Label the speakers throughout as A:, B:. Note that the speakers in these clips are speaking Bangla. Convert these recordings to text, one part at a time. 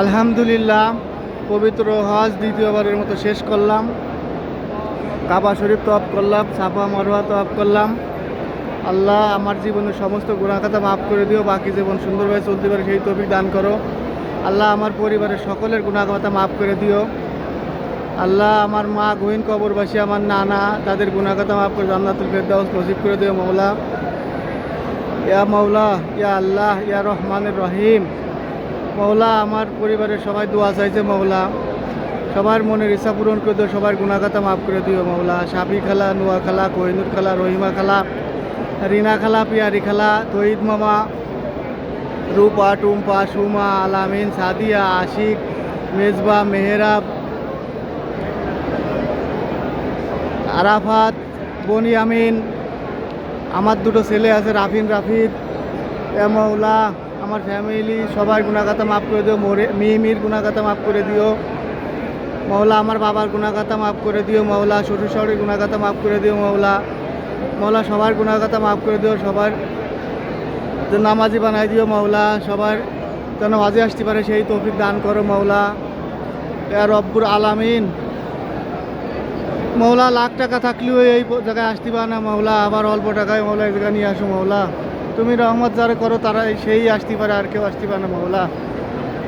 A: আলহামদুলিল্লাহ, পবিত্র হজ দ্বিতীয়বারের মতো শেষ করলাম। কাবা শরীফ তওয়াফ করলাম, সাফা মারওয়া তওয়াফ করলাম। আল্লাহ আমার জীবনের সমস্ত গুনাহ খাতা মাফ করে দিও, বাকি জীবন সুন্দরভাবে চলতে পারে সেই তৌফিক দান করো। আল্লাহ আমার পরিবারের সকলের গুনাহ খাতা মাফ করে দিও। আল্লাহ আমার মা গহীন কবরবাসী, আমার নানা, তাদের গুনাহ খাতা মাফ করে জান্নাতুল ফেরদাউস নসিব করে দিও মওলা। ইয়া মওলা, ইয়া আল্লাহ, ইয়া রহমানুর রহিম। মওলা আমার পরিবারের সবাই দোয়া চাইছে মওলা, সবার মনের ইচ্ছা পূরণ করে দিও, সবার গুনাহ খাতা মাফ করে দিও মওলা। সাবি খালা, নোয়া খালা, কোহিনুর খালা, রহিমা খালা, রিনা খালা, পিয়ারি খালা, তহিদ মামা, রূপা, টুম্পা, সুমা, আলামিন, সাদিয়া, আশিক, মেজবা, মেহেরাব, আরাফাত, বনিয়ামিন, আমার দুটো ছেলে আছে রাফিন, রাফিদ। এ মওলা আমার ফ্যামিলি সবার গুনাহ খাতা মাফ করে দিও। মিহিমির গুনাহ খাতা মাফ করে দিও মওলা। আমার বাবার গুনাহ খাতা মাফ করে দিও মওলা। শ্বশুর শাশুড়ির গুনাহ খাতা মাফ করে দিও মওলা। মওলা সবার গুনাহ খাতা মাফ করে দিও, সবার নামাজি বানাই দিও মওলা। সবার যেন হজে আসতে পারে সেই তৌফিক দান করো মওলা। ইয়া রব্বুল আলামিন। মওলা লাখ টাকা থাকলেও এই জায়গায় আসতে পারে না মওলা, আবার অল্প টাকায় মওলা এই জায়গায় নিয়ে আসো মওলা। তুমি রহমত যারা করো তারা সেই আসতে পারে, আর কেউ আসতে পারে না মওলা।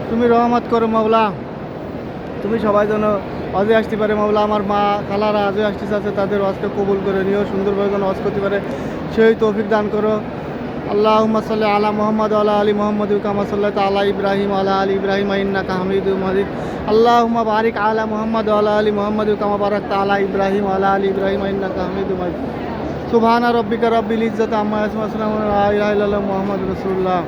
A: তুমি রহমত করো মওলা, তুমি সবাই যেন হজে আসতে পারে মওলা। আমার মা খালারা হজে আসতে চাচ্ছে, তাদের হজকে কবুল করে নিও, সুন্দরভাবে যেন হজ করতে পারে সেই তৌফিক দান করো। আল্লাহুম্মা সাল্লি আলা মুহাম্মদ ওয়া আলা আলি মুহাম্মদ কামা সাল্লাইতা আলা ইব্রাহিম ওয়া আলা আলি ইব্রাহিম ইন্নাকা হামিদুম মাজিদ। আল্লাহুম্মা বারিক আলা মুহাম্মদ ওয়া আলা আলি মুহাম্মদ কামা বারাকতা আলা ইব্রাহিম ওয়া আলা আলি ইব্রাহিম ইন্নাকা হামিদুম মাজিদ। সুবহানা রাব্বিকা রাব্বিল ইজ্জাতি আম্মা ইয়াসিফুন ওয়া সালামুন আলা ইলাহা ইল্লাল্লাহ মুহাম্মাদুর রাসূলুল্লাহ।